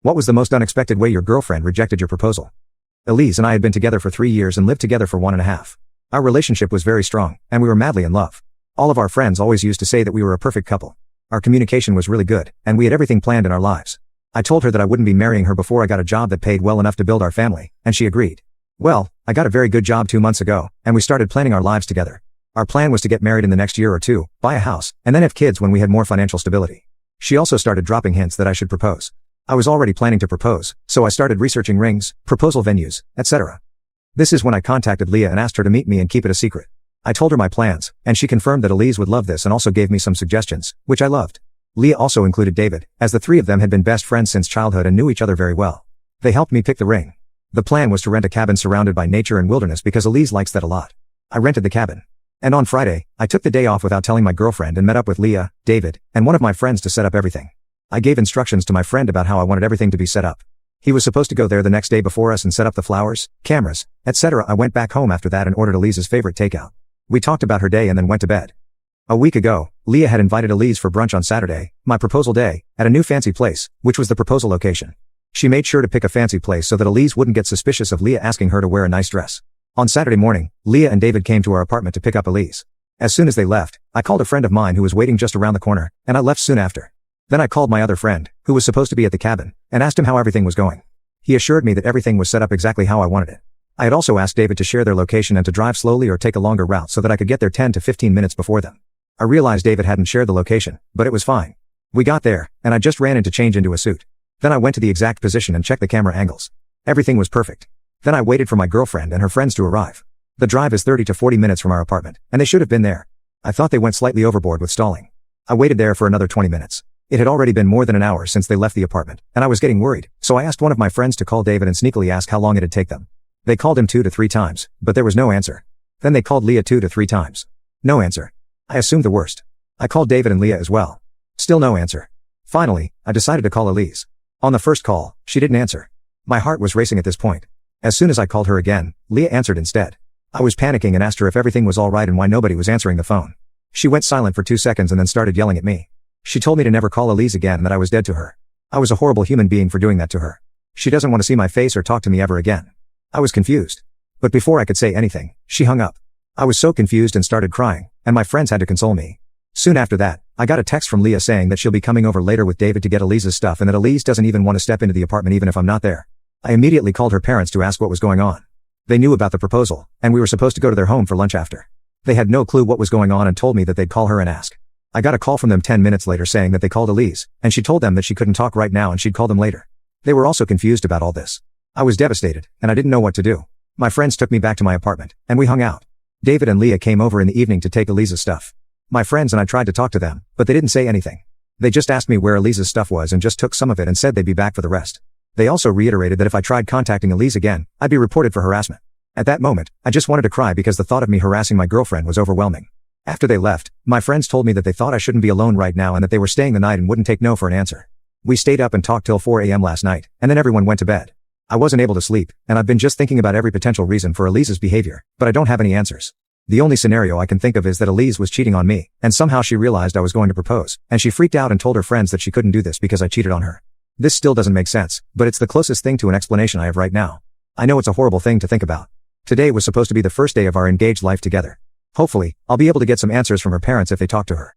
What was the most unexpected way your girlfriend rejected your proposal? Elise and I had been together for 3 years and lived together for 1.5. Our relationship was very strong, and we were madly in love. All of our friends always used to say that we were a perfect couple. Our communication was really good, and we had everything planned in our lives. I told her that I wouldn't be marrying her before I got a job that paid well enough to build our family, and she agreed. Well, I got a very good job 2 months ago, and we started planning our lives together. Our plan was to get married in the next year or two, buy a house, and then have kids when we had more financial stability. She also started dropping hints that I should propose. I was already planning to propose, so I started researching rings, proposal venues, etc. This is when I contacted Leah and asked her to meet me and keep it a secret. I told her my plans, and she confirmed that Elise would love this and also gave me some suggestions, which I loved. Leah also included David, as the three of them had been best friends since childhood and knew each other very well. They helped me pick the ring. The plan was to rent a cabin surrounded by nature and wilderness because Elise likes that a lot. I rented the cabin. And on Friday, I took the day off without telling my girlfriend and met up with Leah, David, and one of my friends to set up everything. I gave instructions to my friend about how I wanted everything to be set up. He was supposed to go there the next day before us and set up the flowers, cameras, etc. I went back home after that and ordered Elise's favorite takeout. We talked about her day and then went to bed. A week ago, Leah had invited Elise for brunch on Saturday, my proposal day, at a new fancy place, which was the proposal location. She made sure to pick a fancy place so that Elise wouldn't get suspicious of Leah asking her to wear a nice dress. On Saturday morning, Leah and David came to our apartment to pick up Elise. As soon as they left, I called a friend of mine who was waiting just around the corner, and I left soon after. Then I called my other friend, who was supposed to be at the cabin, and asked him how everything was going. He assured me that everything was set up exactly how I wanted it. I had also asked David to share their location and to drive slowly or take a longer route so that I could get there 10 to 15 minutes before them. I realized David hadn't shared the location, but it was fine. We got there, and I just ran in to change into a suit. Then I went to the exact position and checked the camera angles. Everything was perfect. Then I waited for my girlfriend and her friends to arrive. The drive is 30 to 40 minutes from our apartment, and they should have been there. I thought they went slightly overboard with stalling. I waited there for another 20 minutes. It had already been more than an hour since they left the apartment, and I was getting worried, so I asked one of my friends to call David and sneakily ask how long it'd take them. They called him 2 to 3 times, but there was no answer. Then they called Leah 2 to 3 times. No answer. I assumed the worst. I called David and Leah as well. Still no answer. Finally, I decided to call Elise. On the first call, she didn't answer. My heart was racing at this point. As soon as I called her again, Leah answered instead. I was panicking and asked her if everything was all right and why nobody was answering the phone. She went silent for 2 seconds and then started yelling at me. She told me to never call Elise again and that I was dead to her. I was a horrible human being for doing that to her. She doesn't want to see my face or talk to me ever again. I was confused. But before I could say anything, she hung up. I was so confused and started crying, and my friends had to console me. Soon after that, I got a text from Leah saying that she'll be coming over later with David to get Elise's stuff and that Elise doesn't even want to step into the apartment even if I'm not there. I immediately called her parents to ask what was going on. They knew about the proposal, and we were supposed to go to their home for lunch after. They had no clue what was going on and told me that they'd call her and ask. I got a call from them 10 minutes later saying that they called Elise, and she told them that she couldn't talk right now and she'd call them later. They were also confused about all this. I was devastated, and I didn't know what to do. My friends took me back to my apartment, and we hung out. David and Leah came over in the evening to take Elise's stuff. My friends and I tried to talk to them, but they didn't say anything. They just asked me where Elise's stuff was and just took some of it and said they'd be back for the rest. They also reiterated that if I tried contacting Elise again, I'd be reported for harassment. At that moment, I just wanted to cry because the thought of me harassing my girlfriend was overwhelming. After they left, my friends told me that they thought I shouldn't be alone right now and that they were staying the night and wouldn't take no for an answer. We stayed up and talked till 4 a.m. last night, and then everyone went to bed. I wasn't able to sleep, and I've been just thinking about every potential reason for Elise's behavior, but I don't have any answers. The only scenario I can think of is that Elise was cheating on me, and somehow she realized I was going to propose, and she freaked out and told her friends that she couldn't do this because I cheated on her. This still doesn't make sense, but it's the closest thing to an explanation I have right now. I know it's a horrible thing to think about. Today was supposed to be the first day of our engaged life together. Hopefully, I'll be able to get some answers from her parents if they talk to her.